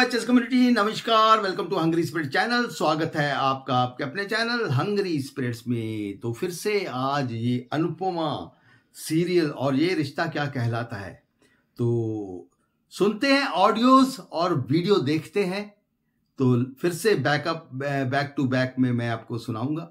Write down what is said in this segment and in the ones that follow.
HS community, नमस्कार, welcome to hungry spirit channel. स्वागत है आपका आपके अपने चैनल हंग्री स्पिरिट्स में। तो फिर से आज ये अनुपमा सीरियल और ये रिश्ता क्या कहलाता है, तो सुनते हैं ऑडियोज और वीडियो देखते हैं। तो फिर से बैक टू बैक में मैं आपको सुनाऊंगा।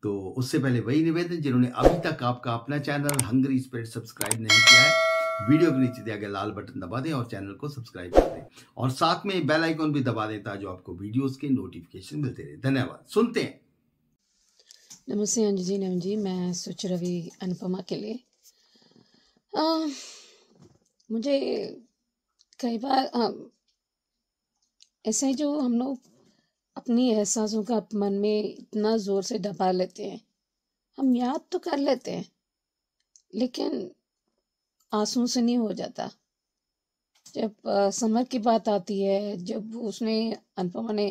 तो उससे पहले वही निवेदन, जिन्होंने अभी तक आपका अपना चैनल हंग्री स्पिरिट सब्सक्राइब नहीं किया है, वीडियो के नीचे दिया गया लाल बटन दबा दें और चैनल को सब्सक्राइब कर दें और साथ में बेल आइकन भी दबा दें ताकि आपको वीडियोस के नोटिफिकेशन मिलते रहे। धन्यवाद। सुनते हैं। नमस्ते अंजू जी, नम जी। मैं सोच रही अनुपमा के लिए मुझे कई बार ऐसे ही जो हम लोग अपनी एहसासों का मन में इतना ज़ोर से दबा लेते हैं, हम याद तो कर लेते हैं लेकिन आंसू से नहीं हो जाता। जब समर की बात आती है, जब अनुपमा ने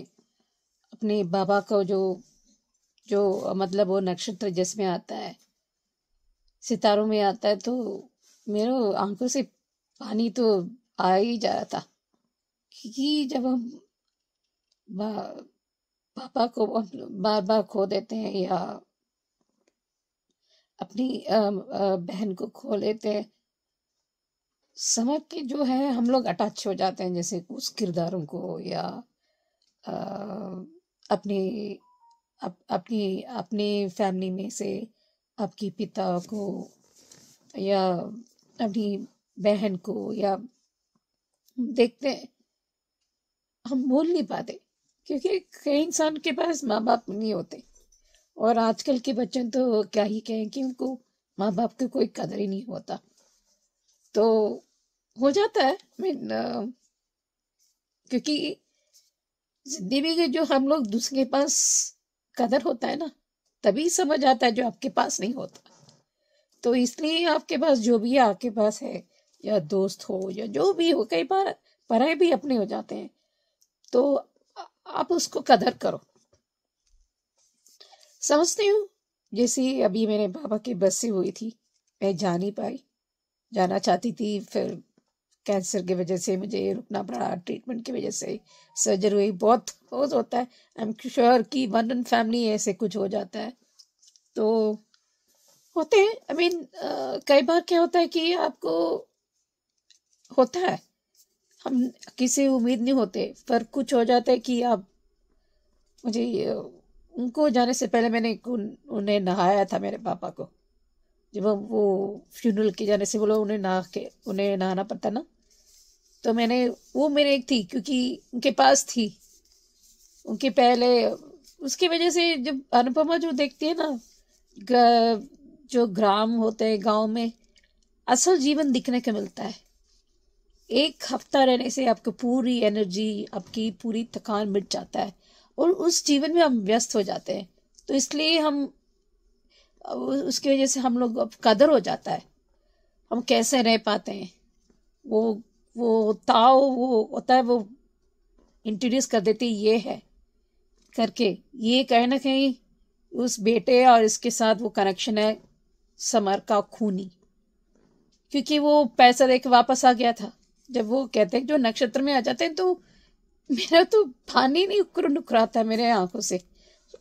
अपने बाबा को जो मतलब वो नक्षत्र जिसमें आता है, सितारों में आता है, तो मेरे आंखों से पानी तो आ ही जा रहा था। क्योंकि जब हम पापा को बार बार खो देते हैं या अपनी बहन को खो लेते हैं, समझ के जो है हम लोग अटैच हो जाते हैं, जैसे उस किरदारों को या अपनी अपनी फैमिली में से आपकी पिता को या अपनी बहन को, या देखते हैं हम बोल नहीं पाते क्योंकि कई इंसान के पास माँ बाप नहीं होते। और आजकल के बच्चे तो क्या ही कहें कि उनको माँ बाप की कोई कदर ही नहीं होता। तो हो जाता है क्योंकि जिंदगी के जो हम लोग दूसरे के पास कदर होता है ना, तभी समझ आता है जो आपके पास नहीं होता। तो इसलिए आपके पास जो भी आपके पास है, या दोस्त हो या जो भी हो, कई बार पराये भी अपने हो जाते हैं, तो आप उसको कदर करो। समझती हूँ, जैसे अभी मेरे बाबा की बरसी हुई थी, मैं जा नहीं पाई, जाना चाहती थी, फिर कैंसर की वजह से मुझे रुकना पड़ा, ट्रीटमेंट की वजह से सर्जरी हुई। बहुत होता है, आई एम श्योर कि वन इन फैमिली ऐसे कुछ हो जाता है, तो होते हैं। आई मीन कई बार क्या होता है कि आपको होता है, हम किसी उम्मीद नहीं होते, पर कुछ हो जाता है कि आप मुझे उनको जाने से पहले मैंने उन्हें नहाया था, मेरे पापा को। जब वो फ्यूनरल के जाने से बोलो उन्हें नहाना पड़ता ना, तो मैंने वो मेरे एक थी, क्योंकि उनके पास थी, उनके पहले उसकी वजह से। जब अनुपमा जो देखती है ना, जो ग्राम होते हैं, गांव में असल जीवन दिखने को मिलता है। एक हफ्ता रहने से आपकी पूरी एनर्जी, आपकी पूरी थकान मिट जाता है और उस जीवन में हम व्यस्त हो जाते हैं। तो इसलिए उसकी वजह से हम लोग अब कदर हो जाता है, हम कैसे रह पाते हैं। वो ताव वो होता है, वो इंट्रोड्यूस कर देती ये है करके। ये कहीं ना कहीं उस बेटे और इसके साथ वो कनेक्शन है समर का खूनी, क्योंकि वो पैसा देके वापस आ गया था। जब वो कहते हैं जो नक्षत्र में आ जाते हैं, तो मेरा तो पानी नहीं नुकराता मेरे आंखों से।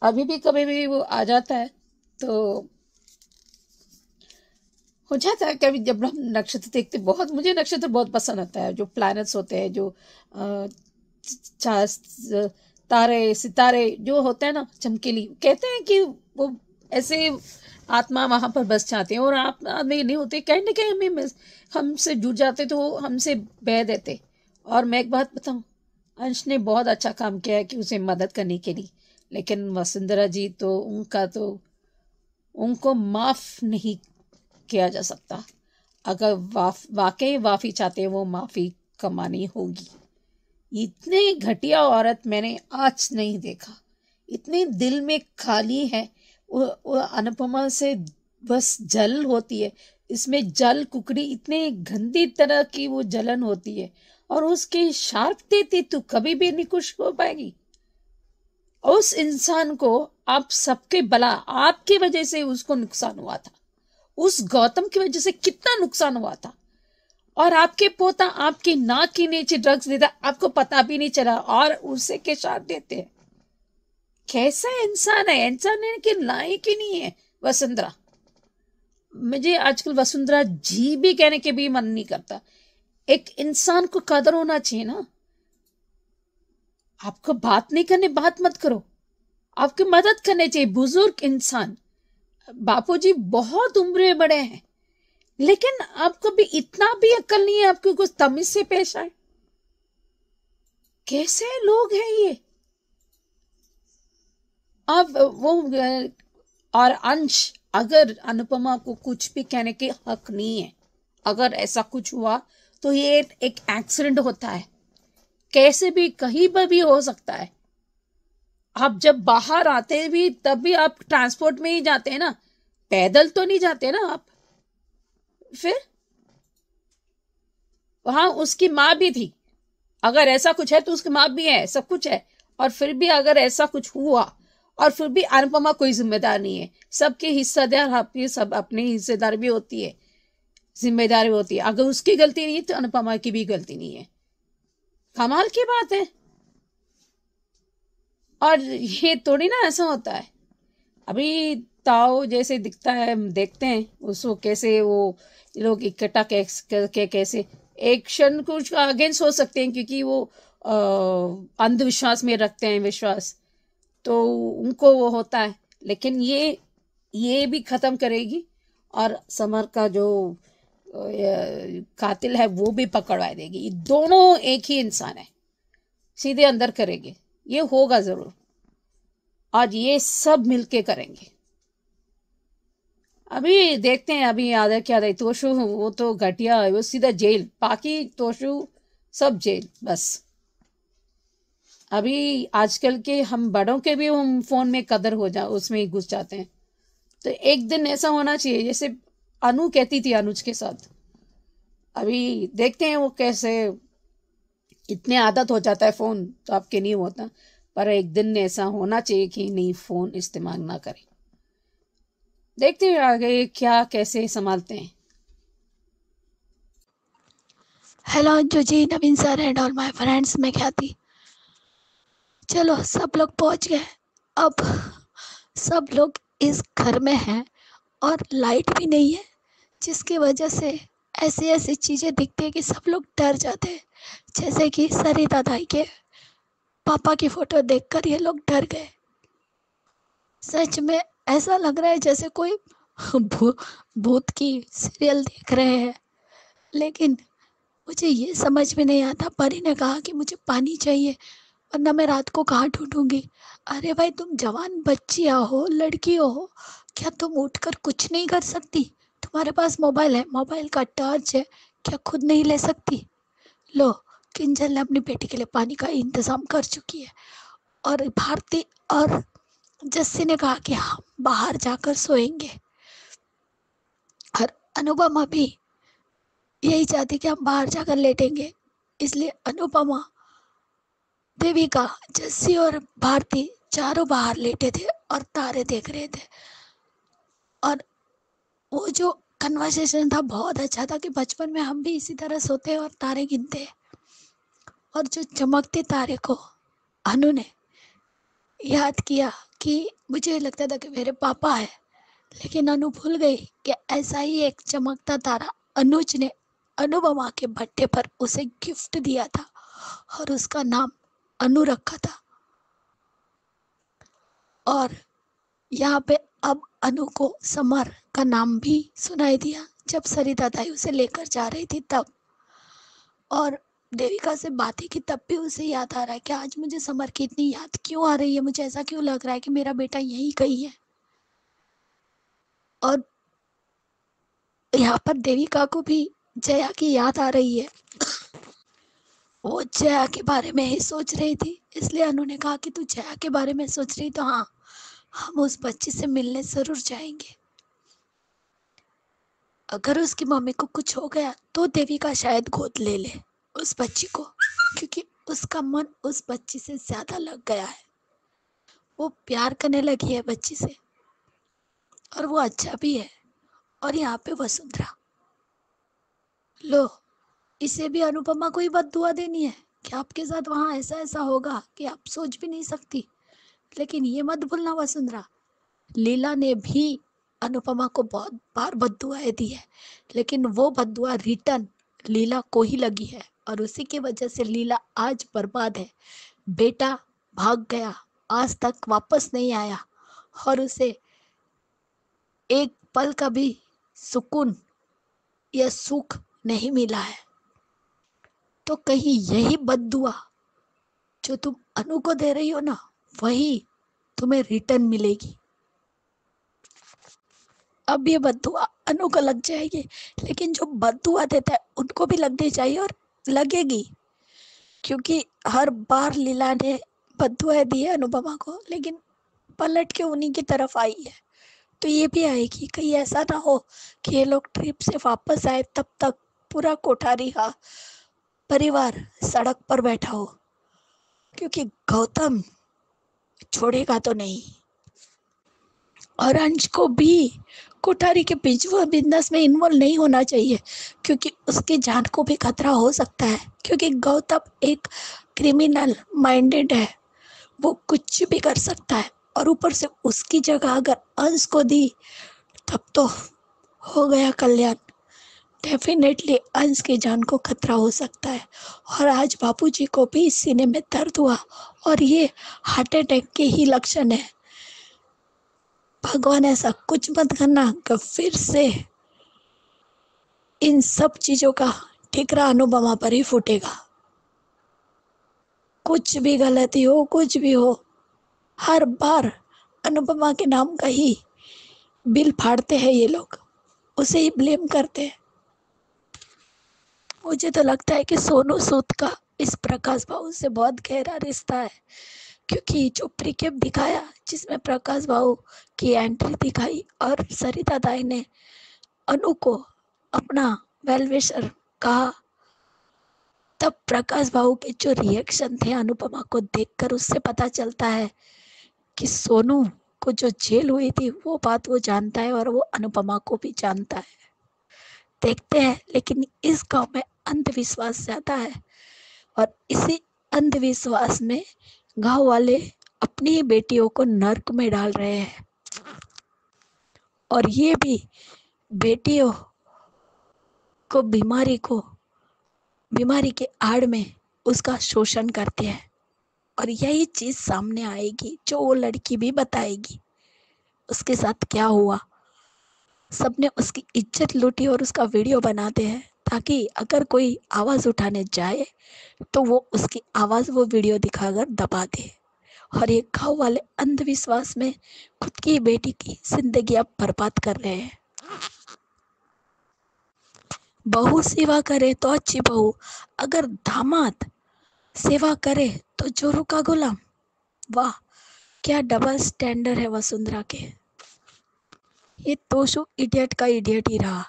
अभी भी कभी भी वो आ जाता है तो हो जाता है। कभी जब हम नक्षत्र देखते, मुझे नक्षत्र बहुत पसंद आता है। जो प्लैनेट्स होते हैं, जो तारे सितारे जो होते हैं ना, चमकीली, कहते हैं कि वो ऐसे आत्मा वहां पर बस जाते हैं, और आत्मा में नहीं होते, कहीं ना कहीं हमसे जुड़ जाते, तो हमसे बह देते। और मैं एक बात बताऊं, अंश ने बहुत अच्छा काम किया है कि उसे मदद करने के लिए, लेकिन वसुंधरा जी तो उनको माफ नहीं किया जा सकता। अगर वाकई माफी चाहते हैं, वो माफी कमानी होगी। इतनी घटिया औरत मैंने आज नहीं देखा, इतनी दिल में खाली है। वो अनुपमा से बस जल होती है, इसमें जल कुकड़ी, इतने गंदी तरह की वो जलन होती है, और उसके शार्प देती तो कभी भी नहीं खुश हो पाएगी। उस इंसान को आप सबके भला, आपकी वजह से उसको नुकसान हुआ था, उस गौतम की वजह से कितना नुकसान हुआ था, और आपके पोता आपकी नाक के नीचे ड्रग्स देता, आपको पता भी नहीं चला, और उसे के साथ देते हैं। कैसा इंसान है? इंसान है कि लायक ही नहीं है वसुंधरा। मुझे आजकल वसुंधरा जी भी कहने के भी मन नहीं करता। एक इंसान को कदर होना चाहिए ना। आपको बात नहीं करनी, बात मत करो। आपकी मदद करनी चाहिए। बुजुर्ग इंसान, बापूजी बहुत उम्र में बड़े हैं, लेकिन आपको भी इतना भी अक्ल नहीं है आपको कुछ तमीज से पेश आए। कैसे लोग हैं ये? अब वो और अंश, अगर अनुपमा को कुछ भी कहने के हक नहीं है। अगर ऐसा कुछ हुआ तो ये एक एक्सीडेंट होता है, कैसे भी कहीं पर भी हो सकता है। आप जब बाहर आते हैं भी तब भी आप ट्रांसपोर्ट में ही जाते हैं ना, पैदल तो नहीं जाते ना आप। फिर वहां उसकी माँ भी थी, अगर ऐसा कुछ है तो उसकी माँ भी है, सब कुछ है, और फिर भी अगर ऐसा कुछ हुआ और फिर भी अनुपमा कोई जिम्मेदार नहीं है। सबके हिस्सेदार, आपकी सब अपनी हिस्सेदार भी होती है, जिम्मेदारी होती है। अगर उसकी गलती नहीं है तो अनुपमा की भी गलती नहीं है। कमाल की बात है। और ये थोड़ी ना ऐसा होता है। अभी ताऊ जैसे दिखता है, हम देखते हैं उसको कैसे वो लोग इकट्ठा करके कैसे एक क्षण कुछ अगेंस्ट हो सकते हैं, क्योंकि वो अंधविश्वास में रखते हैं विश्वास, तो उनको वो होता है। लेकिन ये भी खत्म करेगी, और समर का जो कातिल है वो भी पकड़वा देगी। ये दोनों एक ही इंसान है, सीधे अंदर करेंगे। ये होगा जरूर, आज ये सब मिलके करेंगे। अभी देखते हैं। अभी आधा क्या रही तोशु, वो तो घटिया है, वो सीधा जेल। बाकी तोशु सब जेल बस। अभी आजकल के हम बड़ों के भी हम फोन में कदर हो जा, उसमें ही घुस जाते हैं। तो एक दिन ऐसा होना चाहिए जैसे अनु कहती थी अनुज के साथ। अभी देखते हैं वो कैसे, इतने आदत हो जाता है फोन तो आपके नहीं होता, पर एक दिन ऐसा होना चाहिए कि नहीं, फोन इस्तेमाल ना करें। देखते हैं आगे क्या कैसे संभालते हैं। Hello Anju ji, Naveen sir and all my friends, मैं ख्याति। चलो सब लोग पहुंच गए। अब सब लोग इस घर में हैं और लाइट भी नहीं है, जिसकी वजह से ऐसी ऐसी चीज़ें दिखती है कि सब लोग डर जाते हैं। जैसे कि सरिता दाई के पापा की फ़ोटो देखकर ये लोग डर गए। सच में ऐसा लग रहा है जैसे कोई भूत की सीरियल देख रहे हैं। लेकिन मुझे ये समझ में नहीं आता, परी ने कहा कि मुझे पानी चाहिए वरना मैं रात को कहाँ ढूंढूंगी। अरे भाई, तुम जवान बच्चियाँ हो, लड़की हो, क्या तुम उठकर कुछ नहीं कर सकती? तुम्हारे पास मोबाइल है, मोबाइल का टॉर्च है, क्या खुद नहीं ले सकती? लो, किंजल ने अपनी बेटी के लिए पानी का इंतज़ाम कर चुकी है। और भारती और जस्सी ने कहा कि हम बाहर जाकर सोएंगे, और अनुपमा भी यही चाहती कि हम बाहर जाकर लेटेंगे। इसलिए अनुपमा, देविका, जस्सी और भारती चारों बाहर लेटे थे और तारे देख रहे थे। और वो जो कन्वर्सेशन था बहुत अच्छा था कि बचपन में हम भी इसी तरह सोते और तारे गिनते। और जो चमकते तारे को अनु ने याद किया कि मुझे लगता था कि मेरे पापा है, लेकिन अनु भूल गई कि ऐसा ही एक चमकता तारा अनुज ने अनुपमा के बर्थडे पर उसे गिफ्ट दिया था और उसका नाम अनु रखा था। और यहाँ पे अब अनु को समर का नाम भी सुनाई दिया जब सरिता ताई उसे लेकर जा रही थी तब। और देविका से बातें की तब भी उसे याद आ रहा है कि आज मुझे समर की इतनी याद क्यों आ रही है, मुझे ऐसा क्यों लग रहा है कि मेरा बेटा यहीं कहीं है। और यहाँ पर देविका को भी जया की याद आ रही है। वो जया के बारे में ही सोच रही थी, इसलिए अनु ने कहा कि तू जया के बारे में सोच रही तो हाँ, हम उस बच्ची से मिलने जरूर जाएंगे। अगर उसकी मम्मी को कुछ हो गया तो देविका शायद गोद ले ले उस बच्ची को, क्योंकि उसका मन उस बच्ची से ज्यादा लग गया है। वो प्यार करने लगी है बच्ची से, और वो अच्छा भी है। और यहाँ पे वसुंधरा, लो इसे भी अनुपमा को ही बद्दुआ देनी है कि आपके साथ वहां ऐसा ऐसा होगा कि आप सोच भी नहीं सकती। लेकिन ये मत भूलना वसुंधरा, लीला ने भी अनुपमा को बहुत बार बद्दुआएं दी है, लेकिन वो बद्दुआ रिटर्न लीला को ही लगी है और उसी की वजह से लीला आज बर्बाद है। बेटा भाग गया, आज तक वापस नहीं आया और उसे एक पल का भी सुकून या सुख नहीं मिला है। तो कहीं यही बद्दुआ जो तुम अनु को दे रही हो ना, वही तुम्हें रिटर्न मिलेगी। अब ये बद्दुआ अनु को लग जाएगी, लेकिन जो बद्दुआ देता है उनको भी लगनी चाहिए और लगेगी, क्योंकि हर बार लीला ने बद्दुआ दी है अनुपमा को, लेकिन पलट के उन्हीं की तरफ आई है। तो ये भी आएगी। कहीं ऐसा ना हो कि ये लोग ट्रिप से वापस आए तब तक पूरा कोठारी का परिवार सड़क पर बैठा हो, क्योंकि गौतम छोड़ेगा तो नहीं। और अंश को भी कोठारी के पिछुआ बिजनेस में इन्वॉल्व नहीं होना चाहिए, क्योंकि उसकी जान को भी खतरा हो सकता है, क्योंकि गौतम एक क्रिमिनल माइंडेड है, वो कुछ भी कर सकता है। और ऊपर से उसकी जगह अगर अंश को दी तब तो हो गया कल्याण। डेफिनेटली अंश की जान को खतरा हो सकता है। और आज बापूजी को भी सीने में दर्द हुआ और ये हार्ट अटैक के ही लक्षण है। भगवान ऐसा कुछ मत करना कि फिर से इन सब चीजों का ठिकरा अनुपमा पर ही फूटेगा। कुछ भी गलती हो, कुछ भी हो, हर बार अनुपमा के नाम का ही बिल फाड़ते हैं ये लोग, उसे ही ब्लेम करते हैं। मुझे तो लगता है कि सोनू सूद का इस प्रकाश बाबू से बहुत गहरा रिश्ता है, क्योंकि जो प्रीकेप दिखाया जिसमें प्रकाश बाबू की एंट्री दिखाई और सरिता दाई ने अनु को अपना वेलविशर कहा, तब प्रकाश बाबू के जो रिएक्शन थे अनुपमा को देखकर उससे पता चलता है कि सोनू को जो जेल हुई थी वो बात वो जानता है और वो अनुपमा को भी जानता है। देखते हैं, लेकिन इस गांव में अंधविश्वास ज्यादा है और इसी अंधविश्वास में गांव वाले अपनी ही बेटियों को नर्क में डाल रहे हैं और ये भी बेटियों को बीमारी के आड़ में उसका शोषण करते हैं। और यही चीज सामने आएगी जो वो लड़की भी बताएगी उसके साथ क्या हुआ। सबने उसकी इज्जत लूटी और उसका वीडियो बनाते हैं ताकि अगर कोई आवाज उठाने जाए तो वो उसकी आवाज वो वीडियो दिखाकर दबा दे। और ये गाँव वाले अंधविश्वास में खुद की बेटी की जिंदगी अब बर्बाद कर रहे हैं। बहू सेवा करे तो अच्छी बहू, अगर दामाद सेवा करे तो जोरू का गुलाम। वाह, क्या डबल स्टैंडर्ड है वसुंधरा के। ये तोशु इडियट का इडियट ही रहा,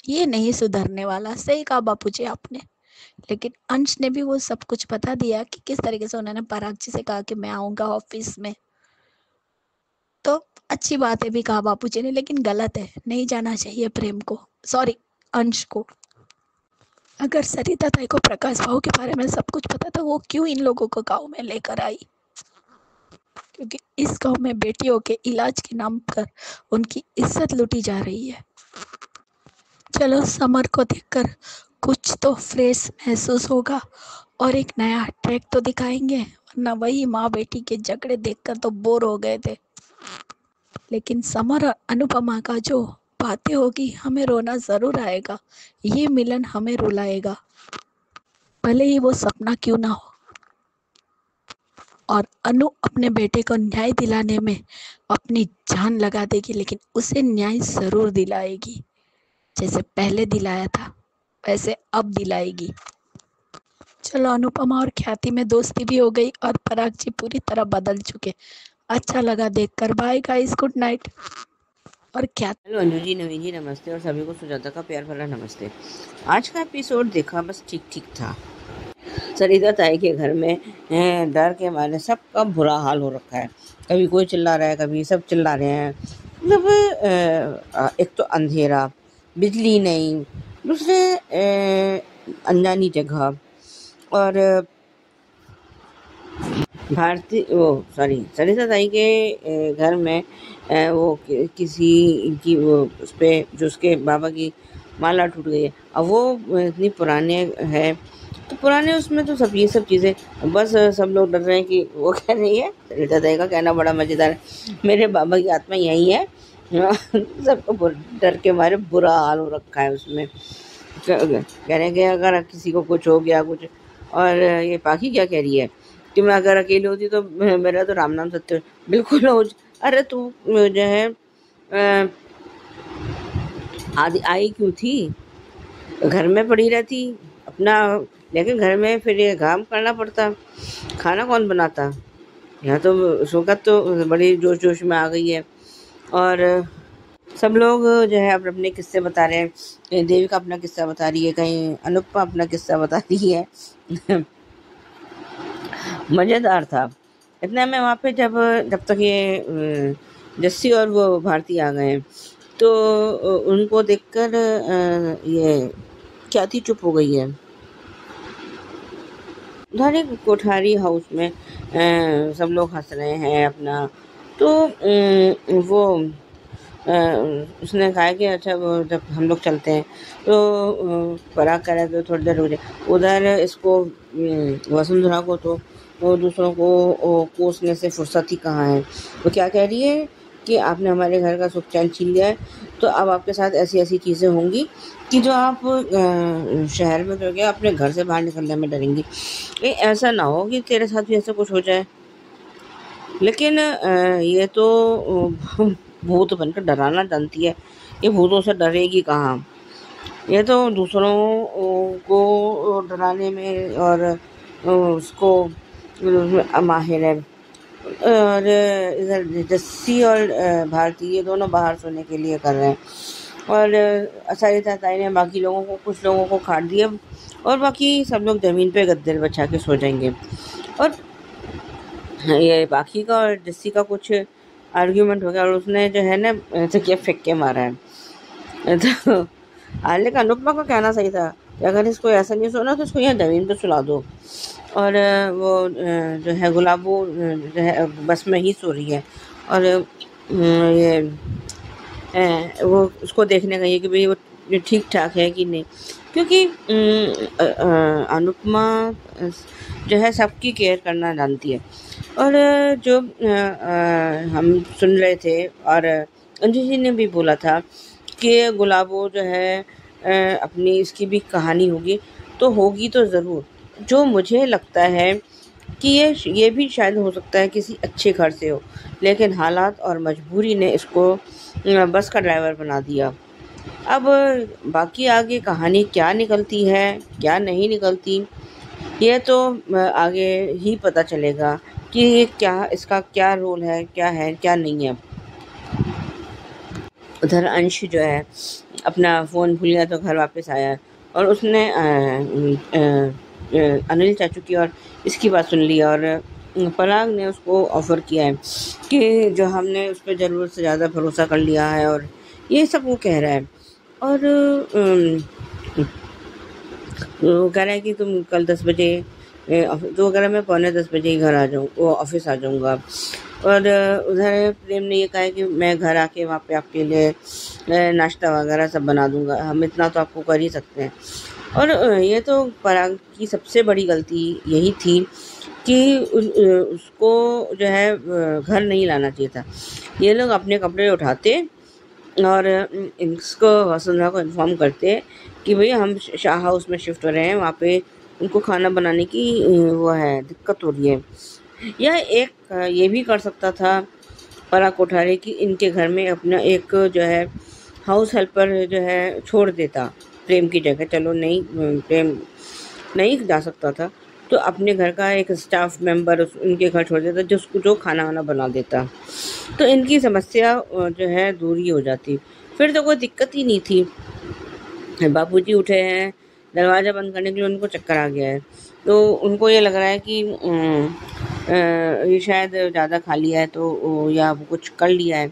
ये नहीं सुधरने वाला। सही कहा बापूजी आपने, लेकिन अंश ने भी वो सब कुछ बता दिया कि किस तरीके से उन्होंने पराग जी से कहा कि मैं आऊंगा ऑफिस में। तो अच्छी बात है भी कहा बापूजी ने, लेकिन गलत है, नहीं जाना चाहिए प्रेम को, सॉरी अंश को। अगर सरिता ताई को प्रकाश बाबू के बारे में सब कुछ पता था, वो क्यों इन लोगों को गाँव में लेकर आई? क्योंकि इस गांव में बेटियों के इलाज के नाम पर उनकी इज्जत लूटी जा रही है। चलो, समर को देखकर कुछ तो फ्रेश महसूस होगा और एक नया ट्रैक तो दिखाएंगे, वरना वही माँ बेटी के झगड़े देखकर तो बोर हो गए थे। लेकिन समर और अनुपमा का जो बातें होगी, हमें रोना जरूर आएगा। ये मिलन हमें रुलाएगा, भले ही वो सपना क्यों ना हो। और अनु अपने बेटे को न्याय दिलाने में अपनी जान लगा देगी, लेकिन उसे न्याय जरूर दिलाएगी। जैसे पहले दिलाया था वैसे अब दिलाएगी। चलो, अनुपमा और ख्याति में दोस्ती भी हो गई और पराग जी पूरी तरह बदल चुके। अच्छा लगा देखकर। Bye guys, good night. और ख्याति, हेलो अंजू जी, नवीन जी नमस्ते और सभी को सुजाता का प्यार भरा नमस्ते। आज का एपिसोड देखा, बस ठीक ठीक था। सरिता ताई के घर में डर के मारे सबका बुरा हाल हो रखा है। कभी कोई चिल्ला रहा है, कभी सब चिल्ला रहे हैं। मतलब एक तो अंधेरा, बिजली नहीं, दूसरे अनजानी जगह और सरिता ताई के घर में वो किसी की वो उस पे जो उसके बाबा की माला टूट गई है। अब वो इतनी पुराने है, तो पुराने उसमें तो सब ये सब चीज़ें, बस सब लोग डर रहे हैं कि वो कह रही है, सरिता ताई का कहना बड़ा मज़ेदार है, मेरे बाबा की आत्मा यही है। सबको डर के मारे बुरा हाल हो रखा है उसमें। कह रहे हैं कि अगर किसी को कुछ हो गया कुछ, और ये पाखी क्या कह रही है कि मैं अगर अकेली होती तो मेरा तो राम नाम सत्य बिल्कुल हो। अरे तू जो है आदि आई क्यों थी, घर में पड़ी रहती अपना, लेकिन घर में फिर ये काम करना पड़ता, खाना कौन बनाता। यहाँ तो शौकत तो बड़ी जोश जोश में आ गई है, और सब लोग जो है अपने अपने किस्से बता रहे हैं। कहीं देविका अपना किस्सा बता रही है, कहीं अनुपमा अपना किस्सा बता रही है। मज़ेदार था। इतना में वहाँ पे जब तक ये जस्सी और वो भारती आ गए, तो उनको देखकर ये ख्याति चुप हो गई है। उधर एक कोठारी हाउस में सब लोग हंस रहे हैं अपना, तो वो उसने कहा कि अच्छा वो जब हम लोग चलते हैं तो पराग कह रहा है कि थोड़ी देर रुक जाए। उधर इसको वसुंधरा को तो वो दूसरों को कोसने से फुर्सत ही कहाँ है। वो क्या कह रही है कि आपने हमारे घर का सुख चैन छीन लिया है, तो अब आपके साथ ऐसी ऐसी चीज़ें होंगी कि जो आप शहर में करके अपने घर से बाहर निकलने में डरेंगी। कहीं ऐसा ना हो कि तेरे साथ भी ऐसा कुछ हो जाए। लेकिन ये तो भूत बनकर डराना जानती है, ये भूतों से डरेगी कहाँ। ये तो दूसरों को डराने में और उसको माहिर है। और इधर जस्सी और भारती ये दोनों बाहर सोने के लिए कर रहे हैं, और सरिता ताई ने बाकी लोगों को, कुछ लोगों को काट दिया, और बाकी सब लोग ज़मीन पे गद्दे बिछा के सो जाएंगे। और ये बाकी का और जस्सी का कुछ आर्ग्यूमेंट हो गया, और उसने जो है ना तकिया फेंक के मारा है। तो लेकिन अनुपमा का कहना सही था कि अगर इसको ऐसा नहीं सोना तो इसको यहाँ ज़मीन पे सुला दो। और वो जो है गुलाबो जो है बस में ही सो रही है, और ये वो उसको देखने गई है कि भाई वो ठीक ठाक है कि नहीं, क्योंकि अनुपमा जो है सबकी केयर करना जानती है। और जो हम सुन रहे थे, और अंजू जी ने भी बोला था कि गुलाबो जो है अपनी इसकी भी कहानी होगी, तो होगी तो ज़रूर। जो मुझे लगता है कि ये भी शायद हो सकता है किसी अच्छे घर से हो, लेकिन हालात और मजबूरी ने इसको बस का ड्राइवर बना दिया। अब बाकी आगे कहानी क्या निकलती है क्या नहीं निकलती, ये तो आगे ही पता चलेगा कि क्या इसका क्या रोल है क्या नहीं है। उधर अंश जो है अपना फ़ोन भूल गया तो घर वापस आया, और उसने अनिल चाचू की और इसकी बात सुन ली, और पराग ने उसको ऑफ़र किया है कि जो हमने उस पर ज़रूरत से ज़्यादा भरोसा कर लिया है, और ये सब वो कह रहा है। और वो कह रहा है कि तुम कल 10 बजे तो अगर मैं 9:45 बजे ही घर आ जाऊँ, वो ऑफिस आ जाऊँगा। और उधर प्रेम ने ये कहा है कि मैं घर आके वहाँ पे आपके लिए नाश्ता वगैरह सब बना दूँगा, हम इतना तो आपको कर ही सकते हैं। और ये तो पराग की सबसे बड़ी गलती यही थी कि उसको जो है घर नहीं लाना चाहिए था। ये लोग अपने कपड़े उठाते और इसको वसुंधरा को इन्फॉर्म करते कि भैया हम शाह हाउस में शिफ्ट हो रहे हैं, वहाँ पे उनको खाना बनाने की वो है दिक्कत हो रही है। यह एक ये भी कर सकता था पराग कोठारी कि इनके घर में अपना एक जो है हाउस हेल्पर जो है छोड़ देता प्रेम की जगह। चलो नहीं, प्रेम नहीं जा सकता था तो अपने घर का एक स्टाफ मेंबर उनके घर छोड़ देता जो खाना वाना बना देता, तो इनकी समस्या जो है दूर ही हो जाती, फिर तो कोई दिक्कत ही नहीं थी। बापूजी उठे हैं, दरवाज़ा बंद करने के लिए उनको चक्कर आ गया है, तो उनको ये लग रहा है कि ये शायद ज़्यादा खा लिया है तो या वो कुछ कर लिया है,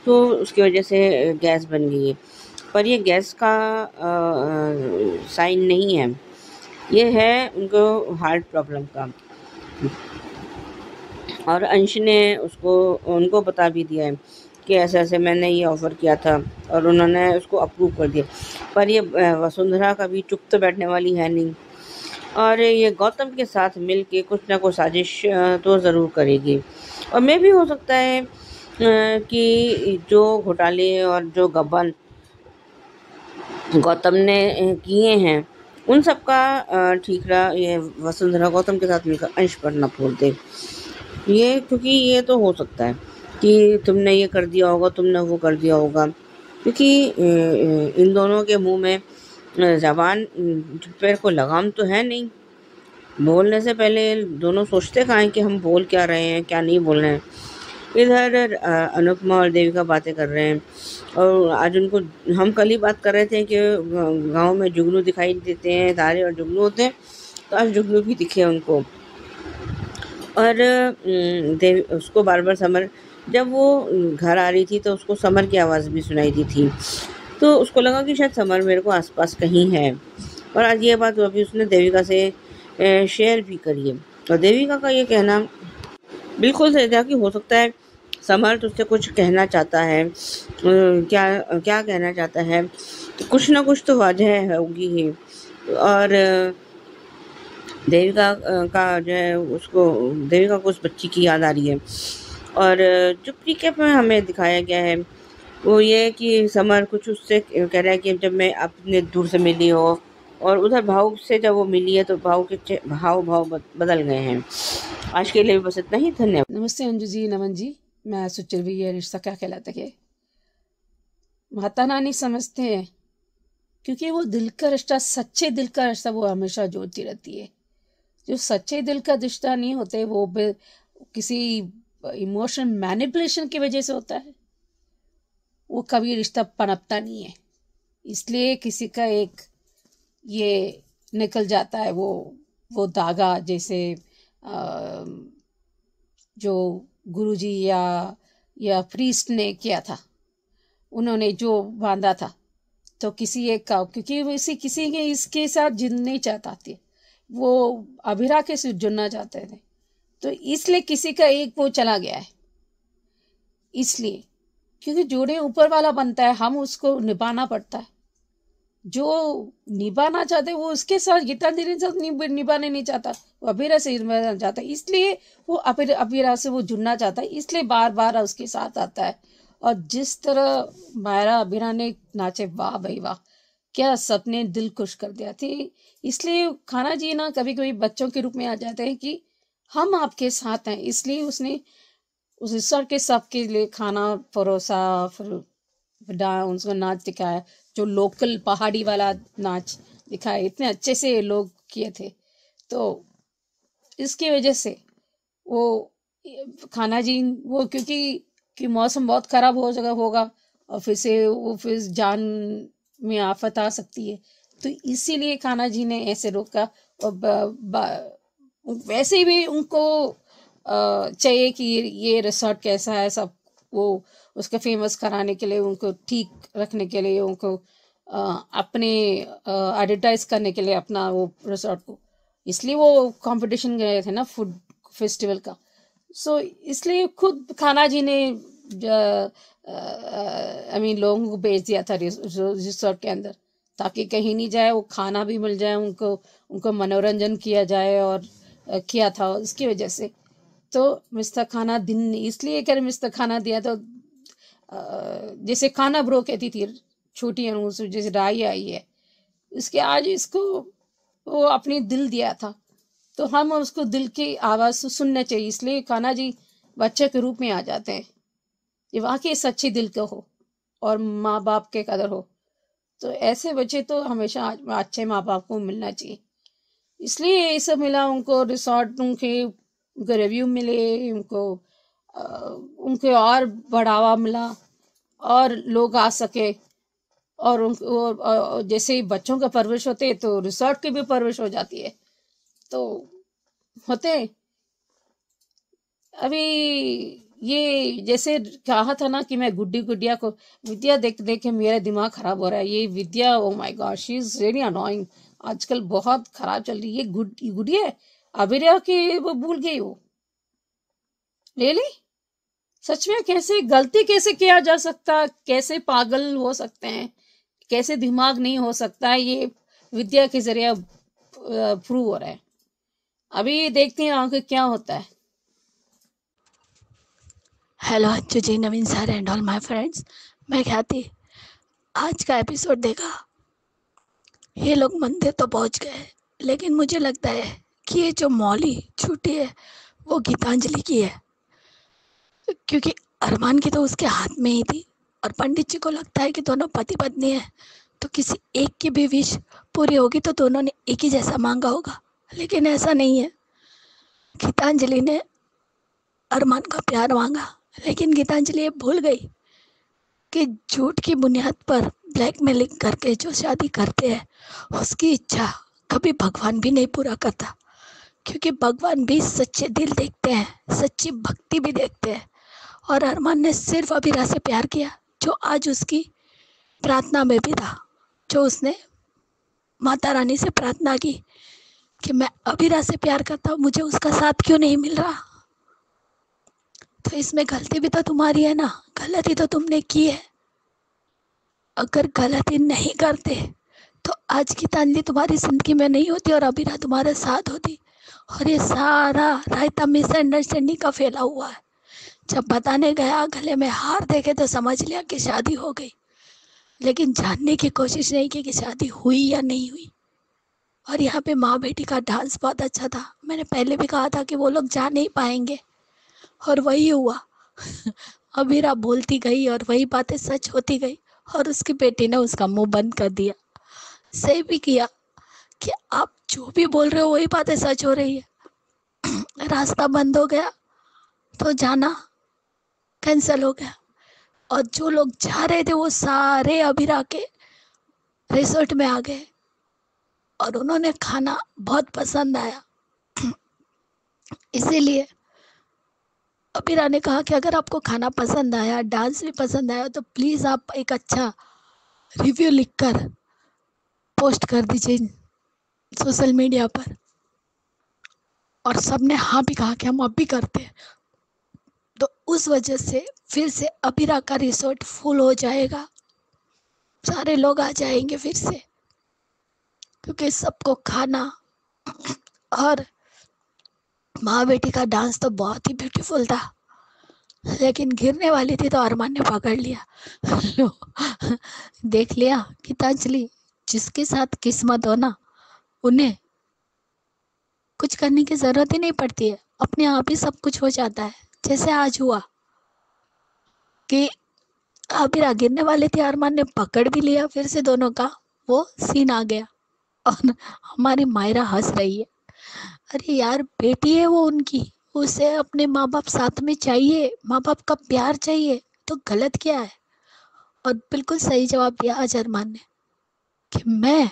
तो उसकी वजह से गैस बन गई है। पर ये गैस का साइन नहीं है, ये है उनको हार्ट प्रॉब्लम का। और अंश ने उनको बता भी दिया है कि ऐसे ऐसे मैंने ये ऑफ़र किया था और उन्होंने उसको अप्रूव कर दिया। पर ये वसुंधरा कभी चुप तो बैठने वाली है नहीं, और ये गौतम के साथ मिल के कुछ ना कुछ साजिश तो ज़रूर करेगी। और मैं भी हो सकता है कि जो घोटाले और जो गबन गौतम ने किए हैं उन सब का ठीकरा ये वसुंधरा गौतम के साथ मिलकर अंश पर न फोड़ दे। ये क्योंकि ये तो हो सकता है कि तुमने ये कर दिया होगा, तुमने वो कर दिया होगा, क्योंकि इन दोनों के मुंह में ज़बान पे को लगाम तो है नहीं। बोलने से पहले दोनों सोचते कहाँ हैं कि हम बोल क्या रहे हैं, क्या नहीं बोल रहे हैं। इधर अनुपमा और देविका बातें कर रहे हैं, और आज उनको हम कल ही बात कर रहे थे कि गांव में जुगनू दिखाई देते हैं, तारे और जुगनू होते हैं, तो आज जुगनू भी दिखे उनको। और उसको बार बार समर, जब वो घर आ रही थी तो उसको समर की आवाज़ भी सुनाई दी थी, तो उसको लगा कि शायद समर मेरे को आसपास कहीं है। और आज ये बात अभी उसने देविका से शेयर भी करी है, और देविका का ये कहना बिल्कुल सही था कि हो सकता है समर तुझसे कुछ कहना चाहता है। क्या क्या कहना चाहता है, तो कुछ ना कुछ तो वजह होगी ही। और देविका का जो है उसको देविका को उस बच्ची की याद आ रही है। और जो प्रीकेप में हमें दिखाया गया है वो ये कि समर कुछ उससे कह रहा है कि जब मैं अपने दूर से मिली हो, और उधर भाव से जब वो मिली है तो भाव के भाव बदल गए हैं। आज के लिए बस इतना ही, धन्यवाद। नमस्ते अंजू जी, नमन जी। मैं सुचिर भी, ये रिश्ता क्या कहलाता है माता नानी समझते हैं, क्योंकि वो दिल का रिश्ता, सच्चे दिल का रिश्ता वो हमेशा जोड़ती रहती है। जो सच्चे दिल का रिश्ता नहीं होते वो किसी इमोशनल मैनिपुलेशन की वजह से होता है, वो कभी रिश्ता पनपता नहीं है। इसलिए किसी का एक ये निकल जाता है वो धागा, जैसे जो गुरुजी या प्रीस्ट ने किया था, उन्होंने जो बांधा था, तो किसी एक का, क्योंकि किसी के इसके साथ जुड़ना नहीं चाहता थे, वो अभिरा के साथ जुड़ना चाहते थे, तो इसलिए किसी का एक वो चला गया है। इसलिए क्योंकि जोड़े ऊपर वाला बनता है, हम उसको निभाना पड़ता है। जो निभाना चाहते वो उसके साथ गीतांजलि के साथ निभाने नहीं चाहता, वो अभिरा से निभाना चाहता है, इसलिए वो अभिरा से वो जुड़ना चाहता है, इसलिए बार बार उसके साथ आता है। और जिस तरह मायरा अभिरा ने नाचे, वाह भाई वाह, क्या सबने दिल खुश कर दिया थी। इसलिए खाना जी ना कभी कभी बच्चों के रूप में आ जाते हैं कि हम आपके साथ हैं, इसलिए उसने उस ईश्वर के सबके लिए खाना परोसा, फिर उनको नाच दिखाया, जो लोकल पहाड़ी वाला नाच दिखाया, इतने अच्छे से लोग किए थे। तो इसकी वजह से वो खाना जी वो क्योंकि मौसम बहुत खराब हो जगह होगा, और फिर जान में आफत आ सकती है, तो इसीलिए खाना जी ने ऐसे रोका। और वैसे भी उनको चाहिए कि ये रिसोर्ट कैसा है, सब वो उसका फेमस कराने के लिए, उनको ठीक रखने के लिए, उनको अपने एडवर्टाइज करने के लिए अपना वो रिसोर्ट को, इसलिए वो कंपटीशन गए थे ना फूड फेस्टिवल का। सो इसलिए खुद खाना जी ने लोगों को भेज दिया था रिसोर्ट के अंदर, ताकि कहीं नहीं जाए, वो खाना भी मिल जाए, उनको मनोरंजन किया जाए, और किया था इसकी वजह से। तो मिस्टर खाना दिन इसलिए कर मिस्टर खाना दिया, तो जैसे खाना ब्रो कहती थी छोटी अनु, जैसे राई आई है, इसके आज इसको वो अपनी दिल दिया था, तो हम उसको दिल की आवाज़ सुनना चाहिए। इसलिए खाना जी बच्चे के रूप में आ जाते हैं, ये वाकई सच्चे दिल का हो और माँ बाप के कदर हो, तो ऐसे बच्चे तो हमेशा अच्छे माँ बाप को मिलना चाहिए। इसलिए ये सब मिला उनको, रिसोर्ट उनके रिव्यू मिले, उनके और बढ़ावा मिला, और लोग आ सके, और जैसे ही बच्चों का परवरिश होते है तो रिसोर्ट की भी परवरिश हो जाती है। तो होते अभी ये जैसे कहा था ना कि मैं गुड्डी गुडिया को विद्या देख देख के मेरा दिमाग खराब हो रहा है। ये Vidya, oh my God, she is really annoying. आजकल बहुत खराब चल रही है। गुडिया अभिनय की वो भूल गई वो। रियली, सच में कैसे गलती कैसे किया जा सकता, कैसे पागल हो सकते हैं, कैसे दिमाग नहीं हो सकता, ये विद्या के जरिए प्रूव हो रहा है। अभी देखते हैं आगे क्या होता है। Hello ji, Naveen sir and all my friends, मैं ख्याति। आज का एपिसोड देखा। ये लोग मंदिर तो पहुंच गए, लेकिन मुझे लगता है कि ये जो मौली छुट्टी है वो गीतांजलि की है, क्योंकि अरमान की तो उसके हाथ में ही थी। और पंडित जी को लगता है कि दोनों पति पत्नी है, तो किसी एक की भी विश पूरी होगी तो दोनों ने एक ही जैसा मांगा होगा, लेकिन ऐसा नहीं है। गीतांजलि ने अरमान का प्यार मांगा, लेकिन गीतांजलि ये भूल गई कि झूठ की बुनियाद पर ब्लैकमेलिंग करके जो शादी करते हैं उसकी इच्छा कभी भगवान भी नहीं पूरा करता, क्योंकि भगवान भी सच्चे दिल देखते हैं, सच्ची भक्ति भी देखते हैं। और अरमान ने सिर्फ अबीरा से प्यार किया, जो आज उसकी प्रार्थना में भी था, जो उसने माता रानी से प्रार्थना की कि मैं अबीरा से प्यार करता हूँ, मुझे उसका साथ क्यों नहीं मिल रहा। तो इसमें गलती भी तो तुम्हारी है ना, गलती तो तुमने की है। अगर गलती नहीं करते तो आज की तांजलि तुम्हारी जिंदगी में नहीं होती और अबीरा तुम्हारे साथ होती। और ये सारा रायता मिसअंडरस्टैंडिंग का फैला हुआ है। जब बताने गया, गले में हार देखे तो समझ लिया कि शादी हो गई, लेकिन जानने की कोशिश नहीं की कि शादी हुई या नहीं हुई। और यहाँ पे माँ बेटी का डांस बहुत अच्छा था। मैंने पहले भी कहा था कि वो लोग जा नहीं पाएंगे, और वही हुआ। अबीरा बोलती गई और वही बातें सच होती गई, और उसकी बेटी ने उसका मुंह बंद कर दिया। सही भी किया कि आप जो भी बोल रहे हो वही बातें सच हो रही है। रास्ता बंद हो गया तो जाना कैंसिल हो गया, और जो लोग जा रहे थे वो सारे अबीरा के रिसोर्ट में आ गए, और उन्होंने खाना बहुत पसंद आया। इसीलिए अबीरा ने कहा कि अगर आपको खाना पसंद आया, डांस भी पसंद आया, तो प्लीज़ आप एक अच्छा रिव्यू लिखकर पोस्ट कर दीजिए सोशल मीडिया पर। और सबने हाँ भी कहा कि हम अब भी करते हैं। तो उस वजह से फिर से अबीरा का रिसोर्ट फुल हो जाएगा, सारे लोग आ जाएंगे फिर से, क्योंकि सबको खाना और माँ बेटी का डांस तो बहुत ही ब्यूटीफुल था। लेकिन गिरने वाली थी तो अरमान ने पकड़ लिया। लो, देख लिया गीतांजलि, जिसके साथ किस्मत हो ना, उन्हें कुछ करने की जरूरत ही नहीं पड़ती है, अपने आप ही सब कुछ हो जाता है। जैसे आज हुआ कि अबीरा गिरने वाले थे, अरमान ने पकड़ भी लिया, फिर से दोनों का वो सीन आ गया। और हमारी मायरा हंस रही है। अरे यार, बेटी है वो उनकी, उसे अपने माँ बाप साथ में चाहिए, माँ बाप का प्यार चाहिए, तो गलत क्या है। और बिल्कुल सही जवाब दिया आज अरमान ने कि मैं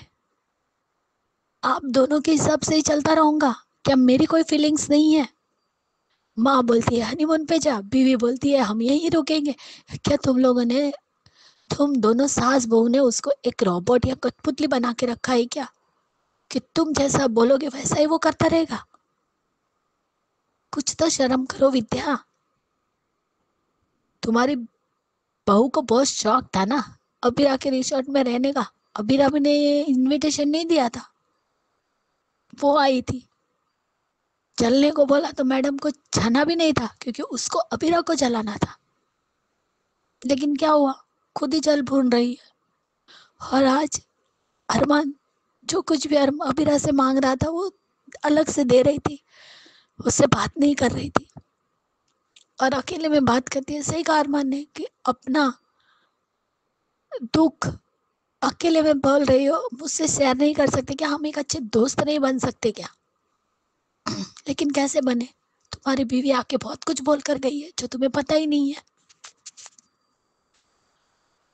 आप दोनों के हिसाब से ही चलता रहूंगा, क्या मेरी कोई फीलिंग्स नहीं है। माँ बोलती है हनीमून पे जा, बीवी बोलती है हम यहीं रुकेंगे। क्या तुम दोनों सास बहू ने उसको एक रोबोट या कठपुतली बना के रखा है क्या, कि तुम जैसा बोलोगे वैसा ही वो करता रहेगा। कुछ तो शर्म करो विद्या। तुम्हारी बहू को बहुत शौक था ना अबीरा के रिसोर्ट में रहने का। अबीरा ने इनविटेशन नहीं दिया था, वो आई थी। जलने को बोला तो मैडम को जाना भी नहीं था, क्योंकि उसको अबीरा को जलाना था। लेकिन क्या हुआ, खुद ही जल भून रही है। और आज अरमान जो कुछ भी अबीरा से मांग रहा था वो अलग से दे रही थी, उससे बात नहीं कर रही थी, और अकेले में बात करती है। सही कहा अरमान ने कि अपना दुख अकेले में बोल रही हो, मुझसे शेयर नहीं कर सकते क्या, हम एक अच्छे दोस्त नहीं बन सकते क्या। लेकिन कैसे बने, तुम्हारी बीवी आके बहुत कुछ बोल कर गई है जो तुम्हें पता ही नहीं है।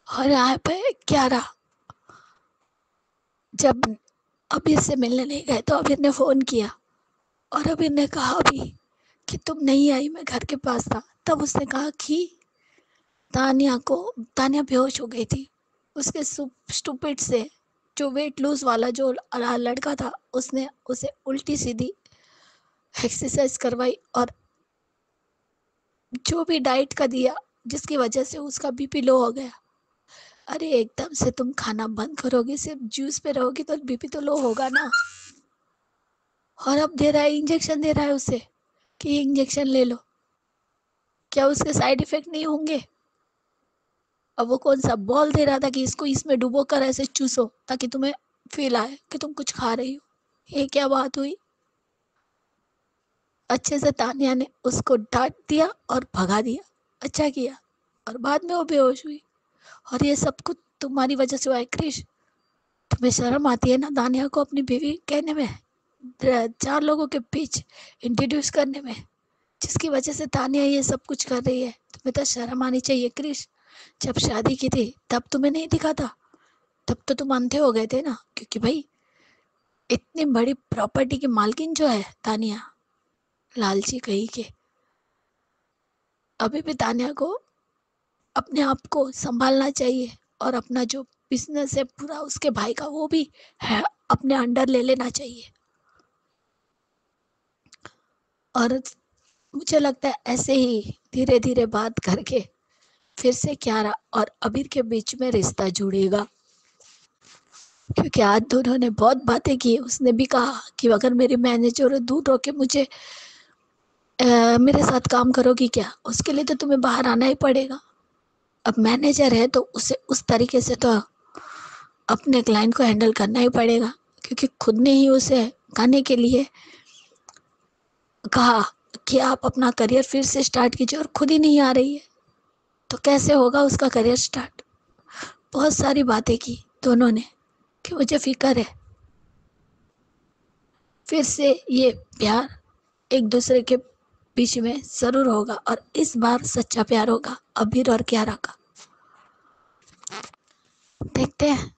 और यहाँ पे क्या रहा, जब अबीर से मिलने नहीं गए तो अबीर ने फोन किया, और अबीर ने कहा अभी कि तुम नहीं आई, मैं घर के पास था। तब उसने कहा कि तानिया बेहोश हो गई थी। उसके स्टूपिड से जो वेट लूज वाला जो लड़का था, उसने उसे उल्टी सीधी एक्सरसाइज करवाई और जो भी डाइट का दिया, जिसकी वजह से उसका बीपी लो हो गया। अरे एकदम से तुम खाना बंद करोगे, सिर्फ जूस पे रहोगी तो बीपी तो लो होगा ना। और अब दे रहा है, इंजेक्शन दे रहा है उसे कि इंजेक्शन ले लो। क्या उसके साइड इफेक्ट नहीं होंगे? अब वो कौन सा बॉल दे रहा था कि इसको इसमें डुबो कर ऐसे चूसो ताकि तुम्हें फील आए कि तुम कुछ खा रही हो। ये क्या बात हुई? अच्छे से तानिया ने उसको डांट दिया और भगा दिया। अच्छा किया। और बाद में वो बेहोश हुई। और ये सब कुछ तुम्हारी वजह से हुआ है क्रिश। तुम्हें शर्म आती है ना तानिया को अपनी बीवी कहने में, 4 लोगों के बीच इंट्रोड्यूस करने में, जिसकी वजह से तानिया ये सब कुछ कर रही है। तुम्हें तो शर्म आनी चाहिए क्रिश। जब शादी की थी तब तुम्हें नहीं दिखा था, तब तो तुम अंधे हो गए थे ना, क्योंकि भाई इतनी बड़ी प्रॉपर्टी की मालकिन जो है तानिया, लालची कहीं के। अभी भी तानिया को अपने आप को संभालना चाहिए और अपना जो बिजनेस है पूरा उसके भाई का, वो भी है अपने अंडर ले लेना चाहिए। और मुझे लगता है ऐसे ही धीरे धीरे बात करके फिर से क्यारा और अबीर के बीच में रिश्ता जुड़ेगा। क्योंकि आज दोनों ने बहुत बातें की। उसने भी कहा कि अगर मेरी मैनेजर दूर होके मुझे मेरे साथ काम करोगी क्या, उसके लिए तो तुम्हें बाहर आना ही पड़ेगा। अब मैनेजर है तो उसे उस तरीके से तो अपने क्लाइंट को हैंडल करना ही पड़ेगा, क्योंकि खुद ने ही उसे गाने के लिए कहा कि आप अपना करियर फिर से स्टार्ट कीजिए और खुद ही नहीं आ रही है तो कैसे होगा उसका करियर स्टार्ट। बहुत सारी बातें की दोनों ने कि मुझे फिक्र है फिर से ये प्यार एक दूसरे के बीच में जरूर होगा, और इस बार सच्चा प्यार होगा अबीर और क्यारा का। देखते हैं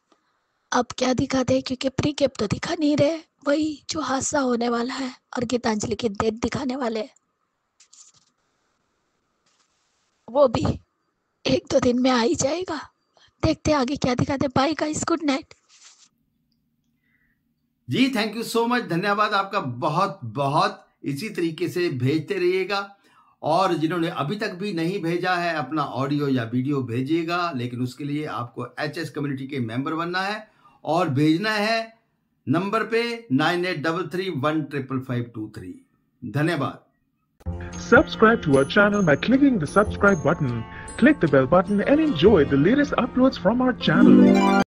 अब क्या दिखाते हैं, क्योंकि प्री कैप तो दिखा नहीं रहे, वही जो हादसा होने वाला है और गीतांजलि की डेथ दिखाने वाले हैं, वो भी 1-2 दिन में आ ही जाएगा। देखते हैं आगे क्या दिखाते हैं। Bye guys, good night. Ji thank you so much, धन्यवाद आपका बहुत बहुत। इसी तरीके से भेजते रहिएगा, और जिन्होंने अभी तक भी नहीं भेजा है अपना ऑडियो या वीडियो भेजिएगा, लेकिन उसके लिए आपको HS कम्युनिटी के मेंबर बनना है और भेजना है नंबर पे 9833155523। धन्यवाद। Subscribe to our channel by clicking the subscribe button. Click the bell button and enjoy the latest uploads from our channel.